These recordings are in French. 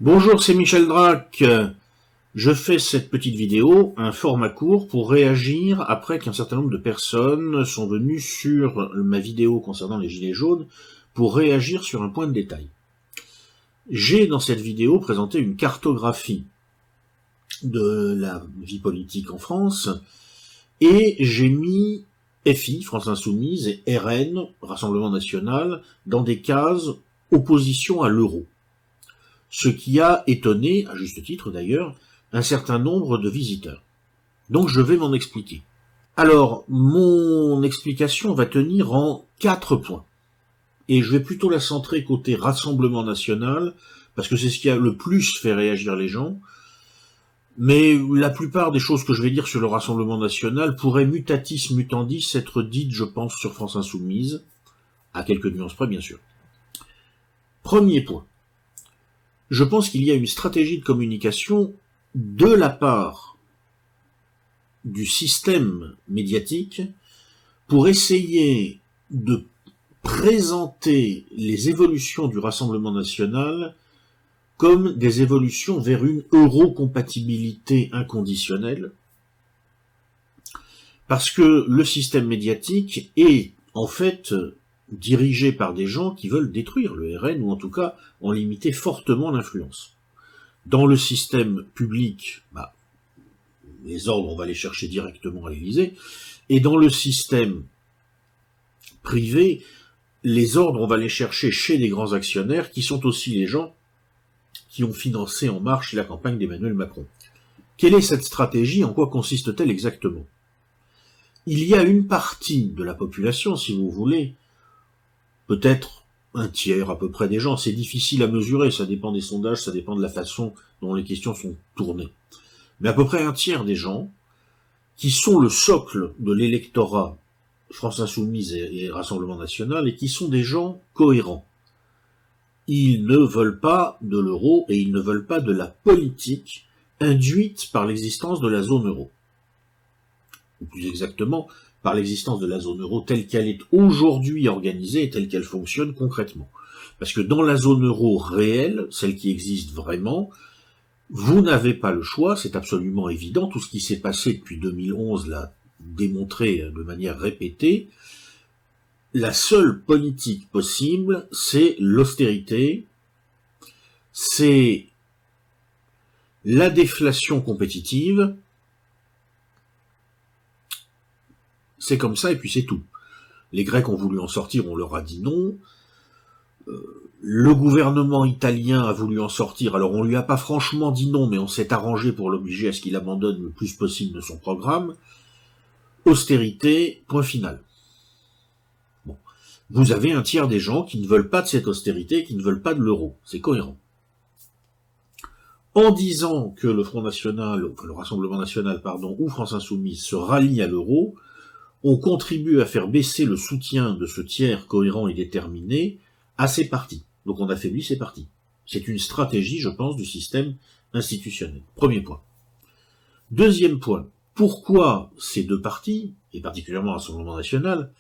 Bonjour, c'est Michel Drac. Je fais cette petite vidéo, un format court, pour réagir après qu'un certain nombre de personnes sont venues sur ma vidéo concernant les Gilets jaunes pour réagir sur un point de détail. J'ai dans cette vidéo présenté une cartographie de la vie politique en France et j'ai mis FI, France Insoumise, et RN, Rassemblement National, dans des cases opposition à l'euro. Ce qui a étonné, à juste titre d'ailleurs, un certain nombre de visiteurs. Donc je vais m'en expliquer. Alors, mon explication va tenir en 4 points. Et je vais plutôt la centrer côté Rassemblement National, parce que c'est ce qui a le plus fait réagir les gens. Mais la plupart des choses que je vais dire sur le Rassemblement National pourraient mutatis mutandis être dites, je pense, sur France Insoumise, à quelques nuances près, bien sûr. Premier point. Je pense qu'il y a une stratégie de communication de la part du système médiatique pour essayer de présenter les évolutions du Rassemblement national comme des évolutions vers une eurocompatibilité inconditionnelle, parce que le système médiatique est en fait dirigé par des gens qui veulent détruire le RN, ou en tout cas en limiter fortement l'influence. Dans le système public, les ordres, on va les chercher directement à l'Élysée, et dans le système privé, les ordres, on va les chercher chez les grands actionnaires, qui sont aussi les gens qui ont financé En Marche la campagne d'Emmanuel Macron. Quelle est cette stratégie? En quoi consiste-t-elle exactement? Il y a une partie de la population, si vous voulez, peut-être un tiers à peu près des gens, c'est difficile à mesurer, ça dépend des sondages, ça dépend de la façon dont les questions sont tournées. Mais à peu près un tiers des gens, qui sont le socle de l'électorat France Insoumise et Rassemblement National, et qui sont des gens cohérents. Ils ne veulent pas de l'euro, et ils ne veulent pas de la politique induite par l'existence de la zone euro. Ou plus exactement, par l'existence de la zone euro telle qu'elle est aujourd'hui organisée et telle qu'elle fonctionne concrètement. Parce que dans la zone euro réelle, celle qui existe vraiment, vous n'avez pas le choix, c'est absolument évident, tout ce qui s'est passé depuis 2011 l'a démontré de manière répétée. La seule politique possible, c'est l'austérité, c'est la déflation compétitive. C'est comme ça, et puis c'est tout. Les Grecs ont voulu en sortir, on leur a dit non. Le gouvernement italien a voulu en sortir, alors on lui a pas franchement dit non, mais on s'est arrangé pour l'obliger à ce qu'il abandonne le plus possible de son programme. Austérité, point final. Bon. Vous avez un tiers des gens qui ne veulent pas de cette austérité, qui ne veulent pas de l'euro. C'est cohérent. En disant que le Front National, enfin le Rassemblement National, ou France Insoumise se rallient à l'euro, on contribue à faire baisser le soutien de ce tiers cohérent et déterminé à ces partis. Donc on affaiblit ces partis. C'est une stratégie, je pense, du système institutionnel. Premier point. Deuxième point. Pourquoi ces deux partis, et particulièrement le Rassemblement National,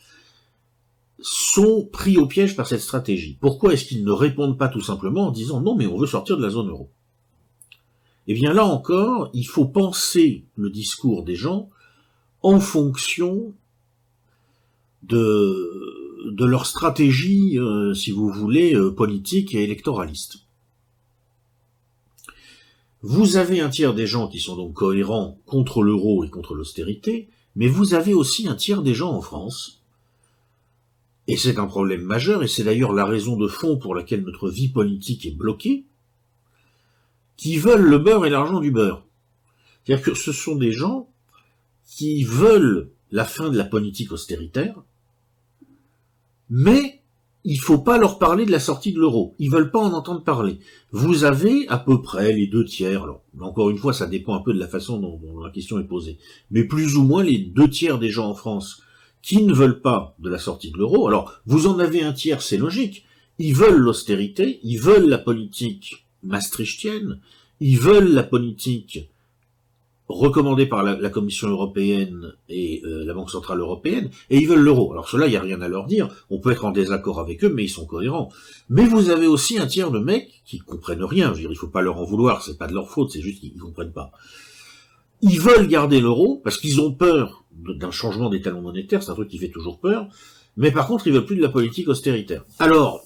sont pris au piège par cette stratégie? Pourquoi est-ce qu'ils ne répondent pas tout simplement en disant « Non, mais on veut sortir de la zone euro ». Eh bien là encore, il faut penser le discours des gens en fonction de leur stratégie, si vous voulez, politique et électoraliste. Vous avez un tiers des gens qui sont donc cohérents contre l'euro et contre l'austérité, mais vous avez aussi un tiers des gens en France, et c'est un problème majeur, et c'est d'ailleurs la raison de fond pour laquelle notre vie politique est bloquée, qui veulent le beurre et l'argent du beurre. C'est-à-dire que ce sont des gens qui veulent la fin de la politique austéritaire, mais il faut pas leur parler de la sortie de l'euro. Ils veulent pas en entendre parler. Vous avez à peu près les 2 tiers, alors encore une fois, ça dépend un peu de la façon dont la question est posée, mais plus ou moins les 2 tiers des gens en France qui ne veulent pas de la sortie de l'euro. Alors, vous en avez un tiers, c'est logique. Ils veulent l'austérité, ils veulent la politique maastrichtienne, ils veulent la politique recommandés par la Commission européenne et la Banque centrale européenne, et ils veulent l'euro. Alors ceux-là, il n'y a rien à leur dire, on peut être en désaccord avec eux, mais ils sont cohérents. Mais vous avez aussi un tiers de mecs qui comprennent rien, je veux dire, il faut pas leur en vouloir, c'est pas de leur faute, c'est juste qu'ils comprennent pas. Ils veulent garder l'euro, parce qu'ils ont peur d'un changement des talons monétaires, c'est un truc qui fait toujours peur, mais par contre, ils veulent plus de la politique austéritaire. Alors,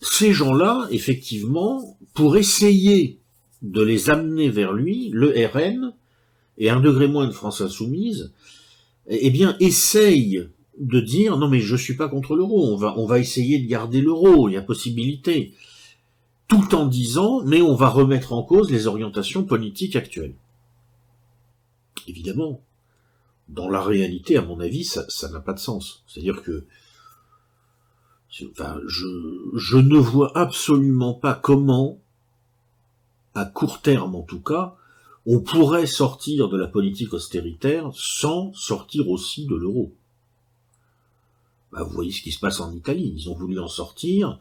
ces gens-là, effectivement, pour essayer de les amener vers lui, le RN, et un degré moins de France Insoumise, eh bien, essaye de dire, non mais je suis pas contre l'euro, on va essayer de garder l'euro, il y a possibilité, tout en disant, mais on va remettre en cause les orientations politiques actuelles. Évidemment, dans la réalité, à mon avis, ça n'a pas de sens. C'est-à-dire que, enfin, je ne vois absolument pas comment, à court terme en tout cas, on pourrait sortir de la politique austéritaire sans sortir aussi de l'euro. Bah, vous voyez ce qui se passe en Italie, ils ont voulu en sortir,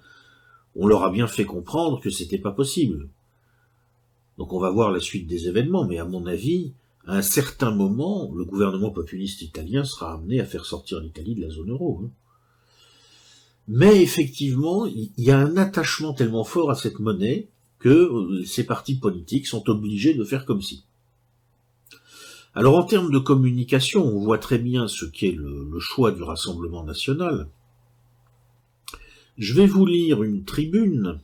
on leur a bien fait comprendre que c'était pas possible. Donc on va voir la suite des événements, mais à mon avis, à un certain moment, le gouvernement populiste italien sera amené à faire sortir l'Italie de la zone euro. Mais effectivement, il y a un attachement tellement fort à cette monnaie que ces partis politiques sont obligés de faire comme si. Alors en termes de communication, on voit très bien ce qu'est le choix du Rassemblement national. Je vais vous lire une tribune,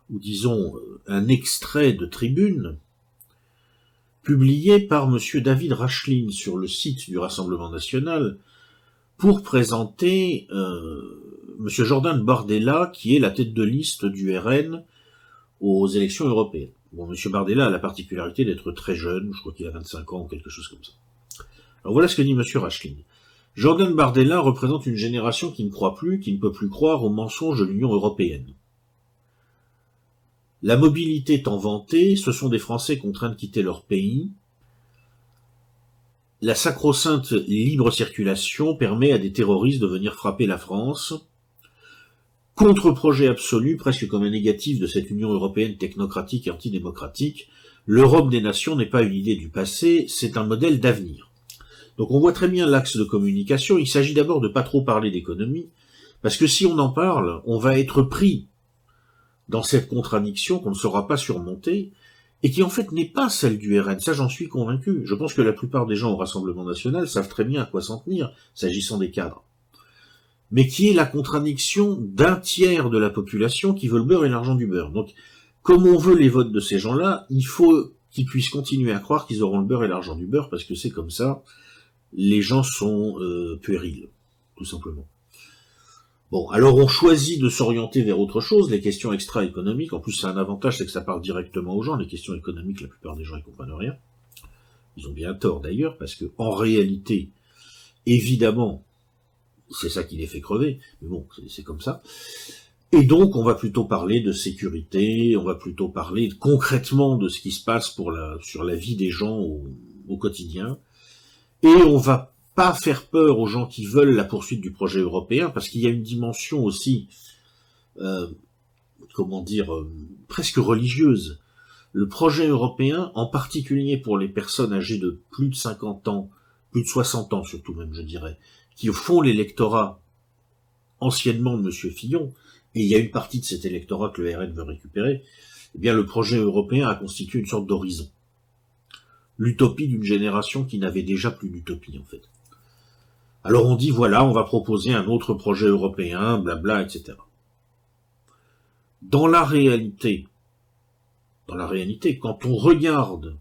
ou disons un extrait de tribune, publié par M. David Rachlin sur le site du Rassemblement national, pour présenter M. Jordan Bardella, qui est la tête de liste du RN aux élections européennes. Bon, M. Bardella a la particularité d'être très jeune, je crois qu'il a 25 ans ou quelque chose comme ça. Alors voilà ce que dit M. Rachlin. Jordan Bardella représente une génération qui ne croit plus, qui ne peut plus croire aux mensonges de l'Union européenne. La mobilité tant vantée, ce sont des Français contraints de quitter leur pays. La sacro-sainte libre circulation permet à des terroristes de venir frapper la France. Contre-projet absolu, presque comme un négatif de cette Union européenne technocratique et antidémocratique, l'Europe des nations n'est pas une idée du passé, c'est un modèle d'avenir. Donc on voit très bien l'axe de communication, il s'agit d'abord de pas trop parler d'économie, parce que si on en parle, on va être pris dans cette contradiction qu'on ne saura pas surmonter, et qui en fait n'est pas celle du RN, ça j'en suis convaincu. Je pense que la plupart des gens au Rassemblement national savent très bien à quoi s'en tenir, s'agissant des cadres. Mais qui est la contradiction d'un tiers de la population qui veut le beurre et l'argent du beurre. Donc, comme on veut les votes de ces gens-là, il faut qu'ils puissent continuer à croire qu'ils auront le beurre et l'argent du beurre, parce que c'est comme ça, les gens sont puérils, tout simplement. Bon, alors on choisit de s'orienter vers autre chose, les questions extra-économiques. En plus, c'est un avantage, c'est que ça parle directement aux gens. Les questions économiques, la plupart des gens ne comprennent rien. Ils ont bien tort d'ailleurs, parce que en réalité, évidemment, c'est ça qui les fait crever, mais bon, c'est comme ça. Et donc, on va plutôt parler de sécurité, on va plutôt parler concrètement de ce qui se passe sur la vie des gens au quotidien. Et on va pas faire peur aux gens qui veulent la poursuite du projet européen, parce qu'il y a une dimension aussi, presque religieuse. Le projet européen, en particulier pour les personnes âgées de plus de 50 ans, plus de 60 ans surtout même, je dirais, qui font l'électorat anciennement de M. Fillon, et il y a une partie de cet électorat que le RN veut récupérer, eh bien le projet européen a constitué une sorte d'horizon. L'utopie d'une génération qui n'avait déjà plus d'utopie, en fait. Alors on dit, voilà, on va proposer un autre projet européen, blabla, etc. Dans la réalité, quand on regarde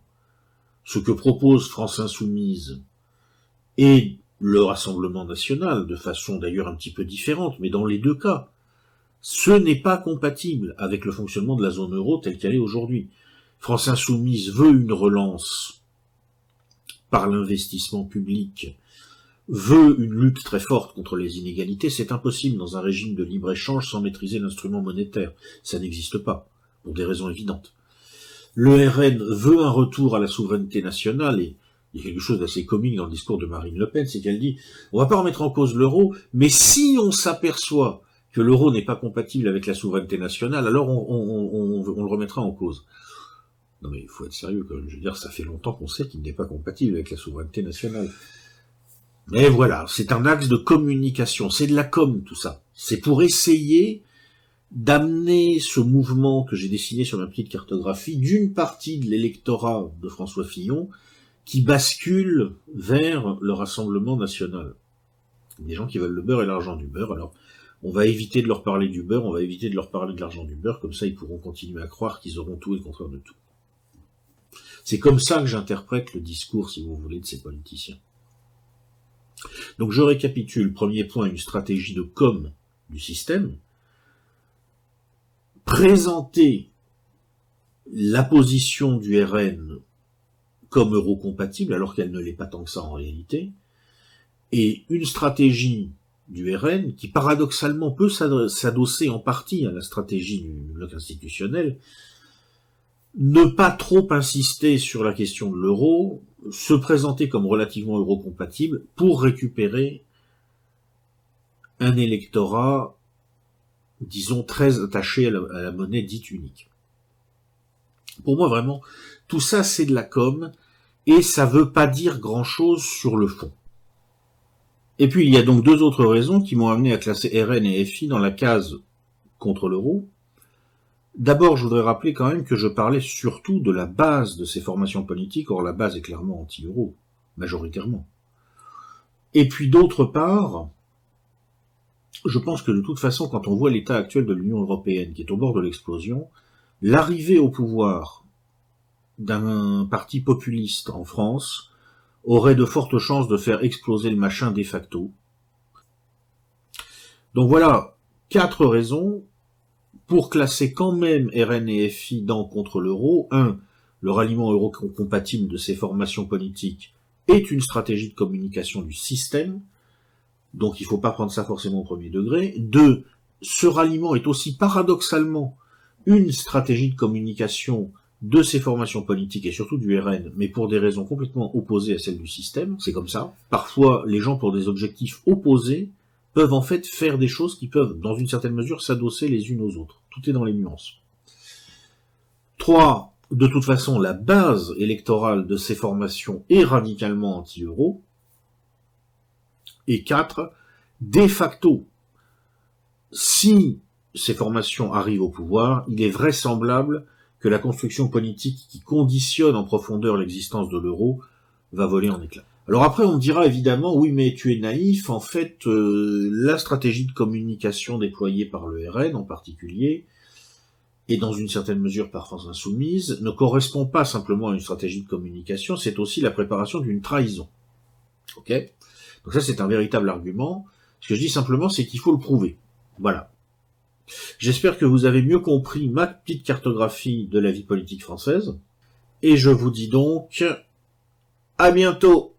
ce que propose France Insoumise et le Rassemblement national, de façon d'ailleurs un petit peu différente, mais dans les deux cas, ce n'est pas compatible avec le fonctionnement de la zone euro telle qu'elle est aujourd'hui. France Insoumise veut une relance par l'investissement public, veut une lutte très forte contre les inégalités, c'est impossible dans un régime de libre-échange sans maîtriser l'instrument monétaire. Ça n'existe pas, pour des raisons évidentes. Le RN veut un retour à la souveraineté nationale, et il y a quelque chose d'assez comique dans le discours de Marine Le Pen, c'est qu'elle dit « on va pas remettre en cause l'euro, mais si on s'aperçoit que l'euro n'est pas compatible avec la souveraineté nationale, alors on le remettra en cause ». Non mais il faut être sérieux quand même, je veux dire, ça fait longtemps qu'on sait qu'il n'est pas compatible avec la souveraineté nationale. Mais voilà, c'est un axe de communication, c'est de la com tout ça. C'est pour essayer d'amener ce mouvement que j'ai dessiné sur ma petite cartographie d'une partie de l'électorat de François Fillon qui bascule vers le Rassemblement national. Des gens qui veulent le beurre et l'argent du beurre, alors on va éviter de leur parler du beurre, on va éviter de leur parler de l'argent du beurre, comme ça ils pourront continuer à croire qu'ils auront tout et le contraire de tout. C'est comme ça que j'interprète le discours, si vous voulez, de ces politiciens. Donc je récapitule, premier point, une stratégie de com du système, présenter la position du RN comme eurocompatible, alors qu'elle ne l'est pas tant que ça en réalité, et une stratégie du RN qui paradoxalement peut s'adosser en partie à la stratégie du bloc institutionnel, ne pas trop insister sur la question de l'euro, se présenter comme relativement eurocompatible pour récupérer un électorat, disons, très attaché à la monnaie dite unique. Pour moi, vraiment, tout ça, c'est de la com, et ça veut pas dire grand-chose sur le fond. Et puis, il y a donc deux autres raisons qui m'ont amené à classer RN et FI dans la case contre l'euro. D'abord, je voudrais rappeler quand même que je parlais surtout de la base de ces formations politiques, or la base est clairement anti-euro, majoritairement. Et puis d'autre part, je pense que de toute façon, quand on voit l'état actuel de l'Union européenne, qui est au bord de l'explosion, l'arrivée au pouvoir d'un parti populiste en France aurait de fortes chances de faire exploser le machin de facto. Donc voilà, 4 raisons pour classer quand même RN et FI dans contre l'euro. 1. Le ralliement euro-compatible de ces formations politiques est une stratégie de communication du système, donc il ne faut pas prendre ça forcément au premier degré. 2. Ce ralliement est aussi paradoxalement une stratégie de communication de ces formations politiques et surtout du RN, mais pour des raisons complètement opposées à celles du système, c'est comme ça. Parfois, les gens pour des objectifs opposés peuvent en fait faire des choses qui peuvent, dans une certaine mesure, s'adosser les unes aux autres. Tout est dans les nuances. 3. De toute façon, la base électorale de ces formations est radicalement anti-euro. Et 4. De facto, si ces formations arrivent au pouvoir, il est vraisemblable que la construction politique qui conditionne en profondeur l'existence de l'euro va voler en éclats. Alors après, on me dira évidemment, oui, mais tu es naïf, en fait, la stratégie de communication déployée par le RN en particulier, et dans une certaine mesure par France Insoumise, ne correspond pas simplement à une stratégie de communication, c'est aussi la préparation d'une trahison. Ok ? Donc ça, c'est un véritable argument. Ce que je dis simplement, c'est qu'il faut le prouver. Voilà. J'espère que vous avez mieux compris ma petite cartographie de la vie politique française, et je vous dis donc à bientôt.